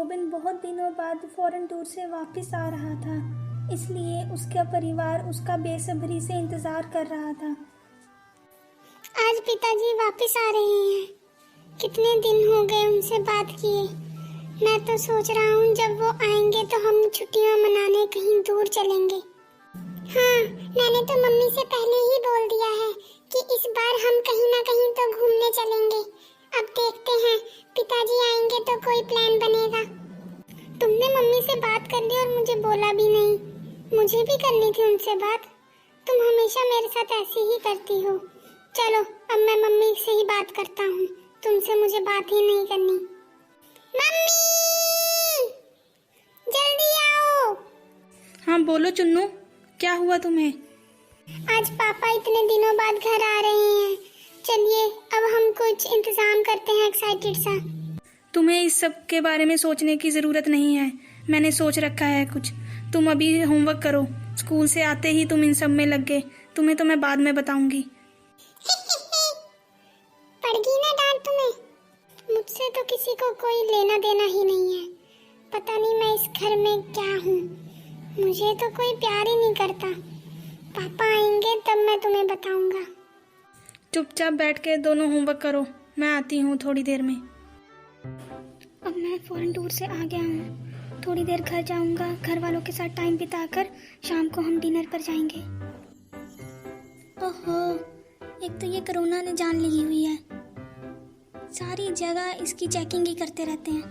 Robin बहुत दिनों बाद फॉरेन टूर से वापस आ रहा था, इसलिए उसका परिवार उसका बेसब्री से इंतजार कर रहा था। आज पिताजी वापस आ रहे हैं। कितने दिन हो गए उनसे बात किए। मैं तो सोच रहा हूँ जब वो आएंगे तो हम छुट्टियाँ मनाने कहीं दूर चलेंगे। हाँ, मैंने तो मम्मी से पहले ही बोल दिया है कि इस बार हम कहीं ना कहीं तो घूमने चलेंगे। अब देखते हैं, पिताजी आएंगे तो कोई प्लान बनेगा। तुमने मम्मी से बात कर ली और मुझे बोला भी नहीं। मुझे भी करनी थी उनसे बात। तुम हमेशा मेरे साथ ऐसे ही करती हो। चलो, अब मैं मम्मी से ही बात करता हूँ। तुमसे मुझे बात ही नहीं करनी। मम्मी, जल्दी आओ। हाँ बोलो चुन्नू, क्या हुआ तुम्हें? आज पापा इतने दिनों बाद घर आ रहे हैं। चलिए, अब हम कुछ इंतजाम करते हैं एक्साइटेड सा। तुम्हें इस सब के बारे में सोचने की ज़रूरत नहीं है। मैंने सोच रखा है कुछ। तुम अभी होमवर्क करो। स्कूल से आते ही तुम इन सब में लग गए। तुम्हें तो मैं बाद में बताऊंगी। पड़ गई ना डांट तुम्हें। मुझसे तो किसी को कोई लेना देना ही नहीं है। पता नहीं मैं इस घर में क्या हूँ। मुझे तो कोई प्यार ही नहीं करता। पापा आएंगे तब मैं तुम्हें बताऊंगा। चुपचाप बैठ के दोनों होमवर्क करो। मैं आती हूँ थोड़ी देर में। अब मैं फॉरेन टूर से आ गया हूँ। थोड़ी देर घर जाऊंगा। घर वालों के साथ टाइम बिताकर शाम को हम डिनर पर जाएंगे। ओहो, एक तो ये कोरोना ने जान ली हुई है। सारी जगह इसकी चेकिंग ही करते रहते हैं।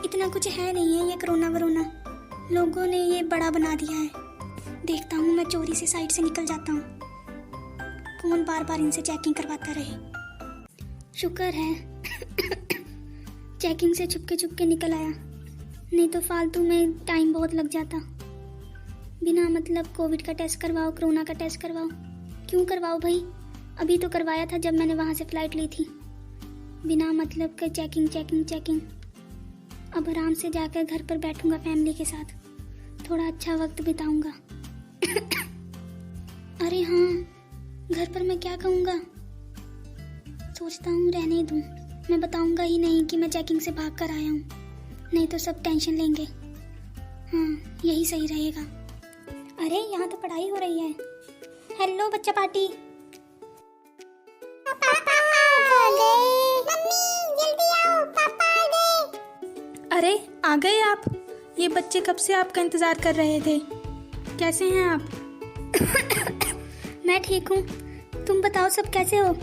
इतना कुछ है नहीं है ये कोरोना वरोना। लोगों ने ये बड़ा बना दिया है। देखता हूँ, मैं चोरी से साइड से निकल जाता हूँ। कौन बार बार इनसे चेकिंग करवाता रहे। शुक्र है चेकिंग से छुपके निकल आया, नहीं तो फालतू में टाइम बहुत लग जाता। बिना मतलब कोविड का टेस्ट करवाओ, कोरोना का टेस्ट करवाओ। क्यों करवाओ भाई? अभी तो करवाया था जब मैंने वहाँ से फ्लाइट ली थी। बिना मतलब के चेकिंग। अब आराम से जाकर घर पर बैठूंगा फैमिली के साथ, थोड़ा अच्छा वक्त बिताऊंगा। अरे हाँ, घर पर मैं क्या कहूँगा? सोचता हूँ रहने दूँ। मैं बताऊँगा ही नहीं कि मैं चेकिंग से भाग कर आया हूँ, नहीं तो सब टेंशन लेंगे। हाँ, यही सही रहेगा। अरे यहाँ तो पढ़ाई हो रही है। हेलो बच्चा पार्टी। पापा आ गए। मम्मी जल्दी आओ, पापा आ गए। अरे आ गए आप? ये बच्चे कब से आपका इंतज़ार कर रहे थे। कैसे हैं आप? मैं ठीक हूँ, तुम बताओ सब कैसे हो?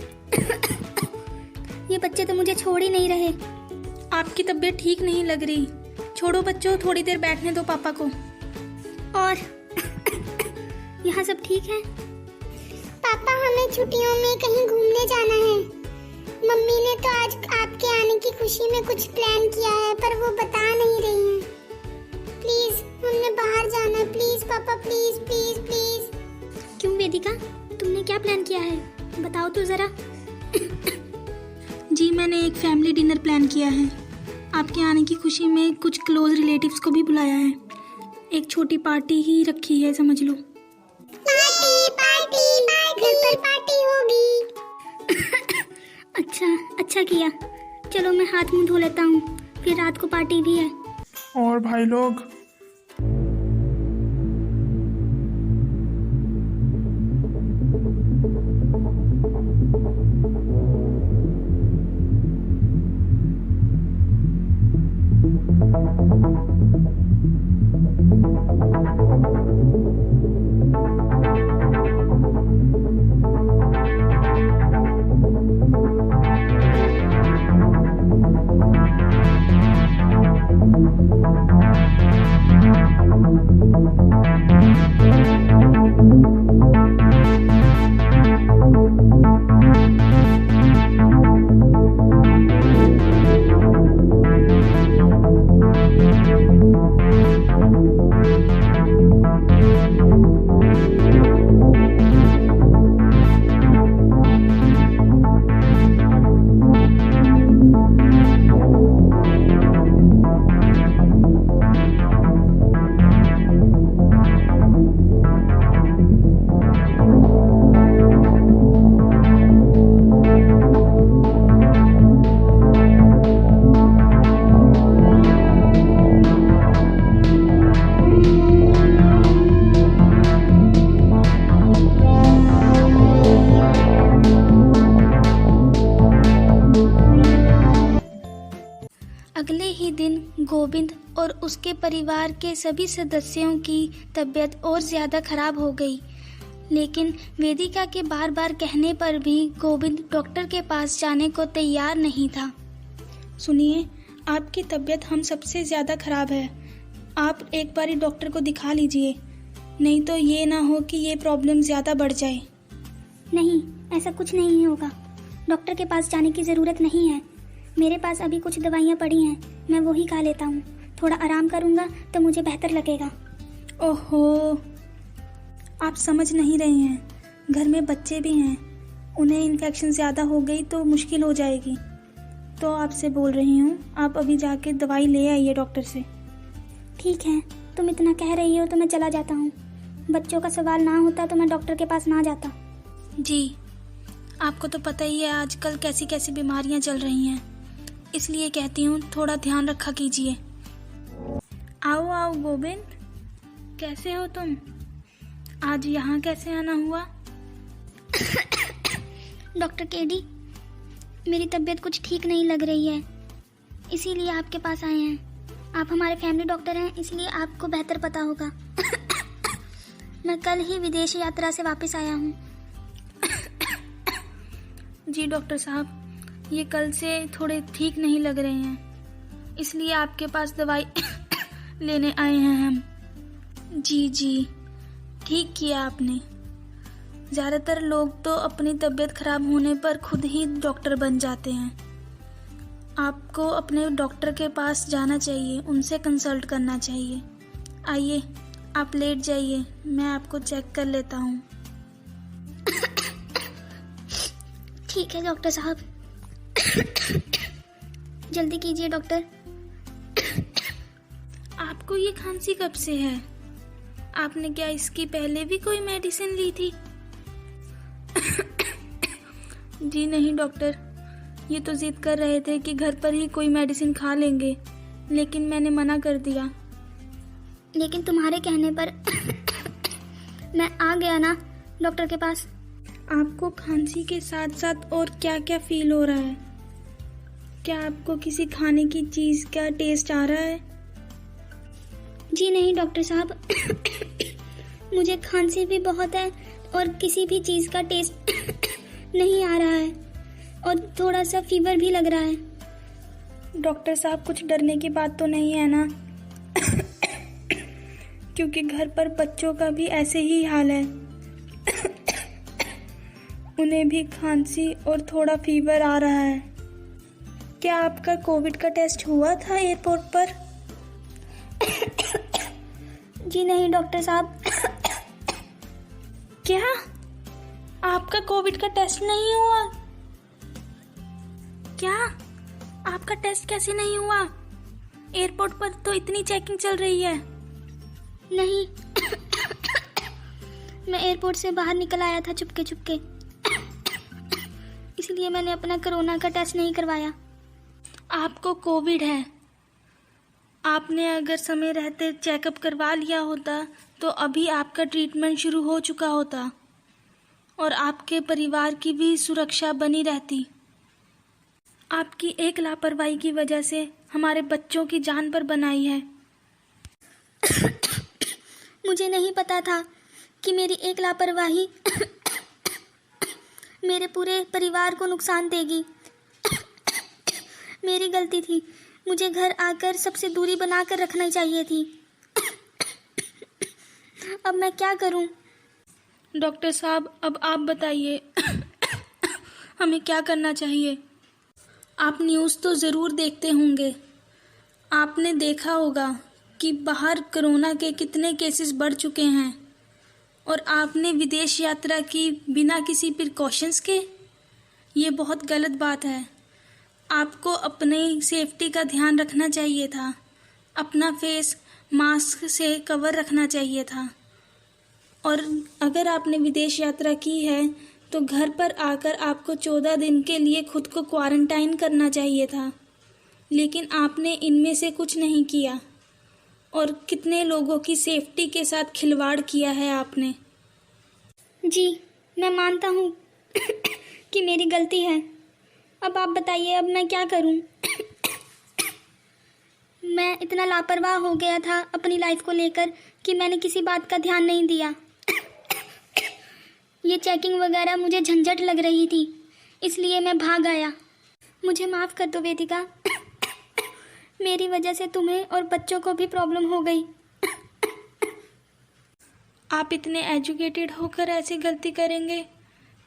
ये बच्चे तो मुझे छोड़ ही नहीं रहे। आपकी तबीयत ठीक नहीं लग रही। छोड़ो बच्चों, थोड़ी देर बैठने दो पापा को। और यहाँ सब ठीक है? पापा, हमें छुट्टियों में कहीं घूमने जाना है। मम्मी ने तो आज आपके आने की खुशी में कुछ प्लान किया है, पर वो बता नहीं रही हैं। प्लीज, हमने बाहर जाना है। प्लीज पापा, प्लीज प्लीज प्लीज। क्यों वेदिका, तुमने क्या प्लान किया है? बताओ तो जरा। जी, मैंने एक फैमिली डिनर प्लान किया है। आपके आने की खुशी में कुछ क्लोज रिलेटिव्स को भी बुलाया है। एक छोटी पार्टी ही रखी है, समझ लो। पार्टी घर पर पार्टी होगी। अच्छा किया। चलो मैं हाथ मुंह धो लेता हूँ, फिर रात को पार्टी भी है। और भाई लोग, ही दिन गोविंद और उसके परिवार के सभी सदस्यों की तबीयत और ज़्यादा खराब हो गई। लेकिन वेदिका के बार बार कहने पर भी गोविंद डॉक्टर के पास जाने को तैयार नहीं था। सुनिए, आपकी तबीयत हम सबसे ज़्यादा खराब है। आप एक बारी डॉक्टर को दिखा लीजिए, नहीं तो ये ना हो कि ये प्रॉब्लम ज़्यादा बढ़ जाए। नहीं, ऐसा कुछ नहीं होगा। डॉक्टर के पास जाने की ज़रूरत नहीं है। मेरे पास अभी कुछ दवाइयाँ पड़ी हैं, मैं वही खा लेता हूँ। थोड़ा आराम करूँगा तो मुझे बेहतर लगेगा। ओहो, आप समझ नहीं रहे हैं, घर में बच्चे भी हैं, उन्हें इन्फेक्शन ज़्यादा हो गई तो मुश्किल हो जाएगी। तो आपसे बोल रही हूँ, आप अभी जाके दवाई ले आइए डॉक्टर से। ठीक है, तुम इतना कह रही हो तो मैं चला जाता हूँ। बच्चों का सवाल ना होता तो मैं डॉक्टर के पास ना जाता। जी, आपको तो पता ही है आजकल कैसी कैसी बीमारियां चल रही हैं, इसलिए कहती हूँ थोड़ा ध्यान रखा कीजिए। आओ आओ गोविंद, कैसे हो तुम? आज यहाँ कैसे आना हुआ? डॉक्टर केडी, मेरी तबीयत कुछ ठीक नहीं लग रही है, इसीलिए आपके पास आए हैं। आप हमारे फैमिली डॉक्टर हैं, इसलिए आपको बेहतर पता होगा। मैं कल ही विदेश यात्रा से वापस आया हूँ। जी डॉक्टर साहब, ये कल से थोड़े ठीक नहीं लग रहे हैं, इसलिए आपके पास दवाई लेने आए हैं हम। जी जी, ठीक किया आपने। ज़्यादातर लोग तो अपनी तबीयत खराब होने पर खुद ही डॉक्टर बन जाते हैं। आपको अपने डॉक्टर के पास जाना चाहिए, उनसे कंसल्ट करना चाहिए। आइए, आप लेट जाइए, मैं आपको चेक कर लेता हूँ। ठीक है डॉक्टर साहब। जल्दी कीजिए डॉक्टर। आपको ये खांसी कब से है? आपने क्या इसकी पहले भी कोई मेडिसिन ली थी? जी नहीं डॉक्टर, ये तो जिद कर रहे थे कि घर पर ही कोई मेडिसिन खा लेंगे, लेकिन मैंने मना कर दिया। लेकिन तुम्हारे कहने पर मैं आ गया ना डॉक्टर के पास। आपको खांसी के साथ साथ और क्या क्या फील हो रहा है? क्या आपको किसी खाने की चीज़ का टेस्ट आ रहा है? जी नहीं डॉक्टर साहब, मुझे खांसी भी बहुत है और किसी भी चीज़ का टेस्ट नहीं आ रहा है और थोड़ा सा फीवर भी लग रहा है। डॉक्टर साहब, कुछ डरने की बात तो नहीं है ना? क्योंकि घर पर बच्चों का भी ऐसे ही हाल है, उन्हें भी खांसी और थोड़ा फीवर आ रहा है। क्या आपका कोविड का टेस्ट हुआ था एयरपोर्ट पर? जी नहीं डॉक्टर साहब। क्या आपका कोविड का टेस्ट नहीं हुआ? क्या आपका टेस्ट कैसे नहीं हुआ? एयरपोर्ट पर तो इतनी चेकिंग चल रही है। नहीं, मैं एयरपोर्ट से बाहर निकल आया था चुपके चुपके, इसलिए मैंने अपना कोरोना का टेस्ट नहीं करवाया। आपको कोविड है, आपने अगर समय रहते चेकअप करवा लिया होता तो अभी आपका ट्रीटमेंट शुरू हो चुका होता और आपके परिवार की भी सुरक्षा बनी रहती। आपकी एक लापरवाही की वजह से हमारे बच्चों की जान पर बनाई है। मुझे नहीं पता था कि मेरी एक लापरवाही मेरे पूरे परिवार को नुकसान देगी। मेरी गलती थी, मुझे घर आकर सबसे दूरी बनाकर रखना चाहिए थी। अब मैं क्या करूं? डॉक्टर साहब, अब आप बताइए हमें क्या करना चाहिए? आप न्यूज़ तो ज़रूर देखते होंगे, आपने देखा होगा कि बाहर कोरोना के कितने केसेस बढ़ चुके हैं और आपने विदेश यात्रा की बिना किसी प्रिकॉशंस के। ये बहुत गलत बात है। आपको अपनी सेफ्टी का ध्यान रखना चाहिए था, अपना फेस मास्क से कवर रखना चाहिए था। और अगर आपने विदेश यात्रा की है तो घर पर आकर आपको 14 दिन के लिए खुद को क्वारंटाइन करना चाहिए था, लेकिन आपने इनमें से कुछ नहीं किया और कितने लोगों की सेफ्टी के साथ खिलवाड़ किया है आपने। जी, मैं मानता हूँ कि मेरी गलती है। अब आप बताइए, अब मैं क्या करूँ? मैं इतना लापरवाह हो गया था अपनी लाइफ को लेकर कि मैंने किसी बात का ध्यान नहीं दिया। ये चेकिंग वगैरह मुझे झंझट लग रही थी, इसलिए मैं भाग आया। मुझे माफ़ कर दो वेदिका। मेरी वजह से तुम्हें और बच्चों को भी प्रॉब्लम हो गई। आप इतने एजुकेटेड होकर ऐसी गलती करेंगे,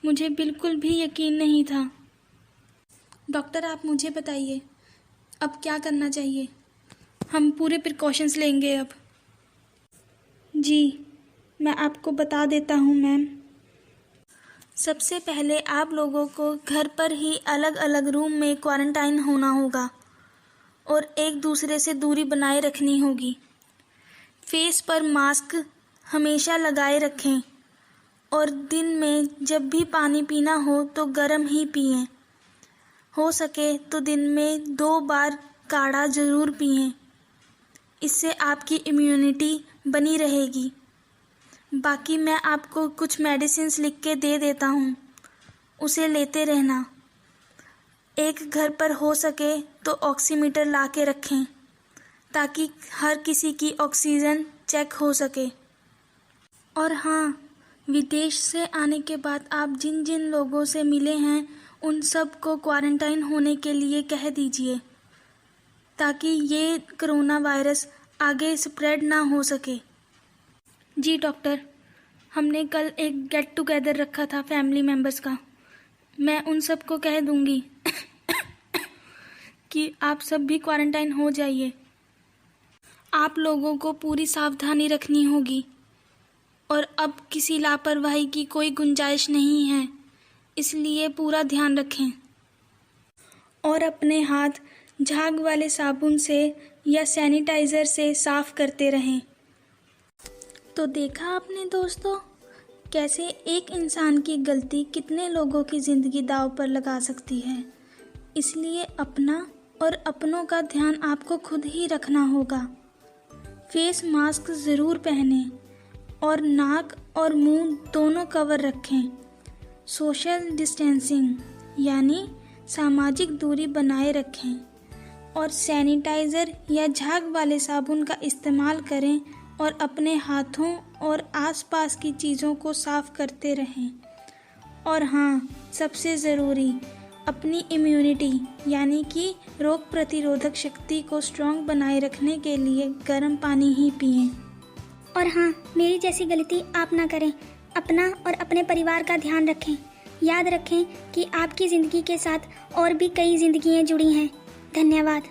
मुझे बिल्कुल भी यकीन नहीं था। डॉक्टर, आप मुझे बताइए अब क्या करना चाहिए। हम पूरे प्रिकॉशंस लेंगे अब। जी, मैं आपको बता देता हूँ मैम। सबसे पहले आप लोगों को घर पर ही अलग अलग रूम में क्वारंटाइन होना होगा और एक दूसरे से दूरी बनाए रखनी होगी। फेस पर मास्क हमेशा लगाए रखें और दिन में जब भी पानी पीना हो तो गर्म ही पिएं। हो सके तो दिन में 2 बार काढ़ा ज़रूर पिएं। इससे आपकी इम्यूनिटी बनी रहेगी। बाकी मैं आपको कुछ मेडिसिन्स लिख के दे देता हूँ, उसे लेते रहना। एक घर पर हो सके तो ऑक्सीमीटर ला के रखें ताकि हर किसी की ऑक्सीजन चेक हो सके। और हाँ, विदेश से आने के बाद आप जिन जिन लोगों से मिले हैं उन सब को क्वारंटाइन होने के लिए कह दीजिए ताकि ये कोरोना वायरस आगे स्प्रेड ना हो सके। जी डॉक्टर, हमने कल एक गेट टुगेदर रखा था फैमिली मेम्बर्स का। मैं उन सब को कह दूंगी कि आप सब भी क्वारंटाइन हो जाइए। आप लोगों को पूरी सावधानी रखनी होगी और अब किसी लापरवाही की कोई गुंजाइश नहीं है, इसलिए पूरा ध्यान रखें और अपने हाथ झाग वाले साबुन से या सैनिटाइज़र से साफ़ करते रहें। तो देखा आपने दोस्तों, कैसे एक इंसान की गलती कितने लोगों की ज़िंदगी दांव पर लगा सकती है। इसलिए अपना और अपनों का ध्यान आपको खुद ही रखना होगा। फेस मास्क ज़रूर पहनें और नाक और मुंह दोनों कवर रखें। सोशल डिस्टेंसिंग यानी सामाजिक दूरी बनाए रखें और सैनिटाइज़र या झाग वाले साबुन का इस्तेमाल करें और अपने हाथों और आसपास की चीज़ों को साफ़ करते रहें। और हाँ, सबसे ज़रूरी, अपनी इम्यूनिटी यानी कि रोग प्रतिरोधक शक्ति को स्ट्रॉन्ग बनाए रखने के लिए गर्म पानी ही पिएं। और हाँ, मेरी जैसी गलती आप ना करें। अपना और अपने परिवार का ध्यान रखें। याद रखें कि आपकी ज़िंदगी के साथ और भी कई ज़िंदगियाँ जुड़ी हैं। धन्यवाद।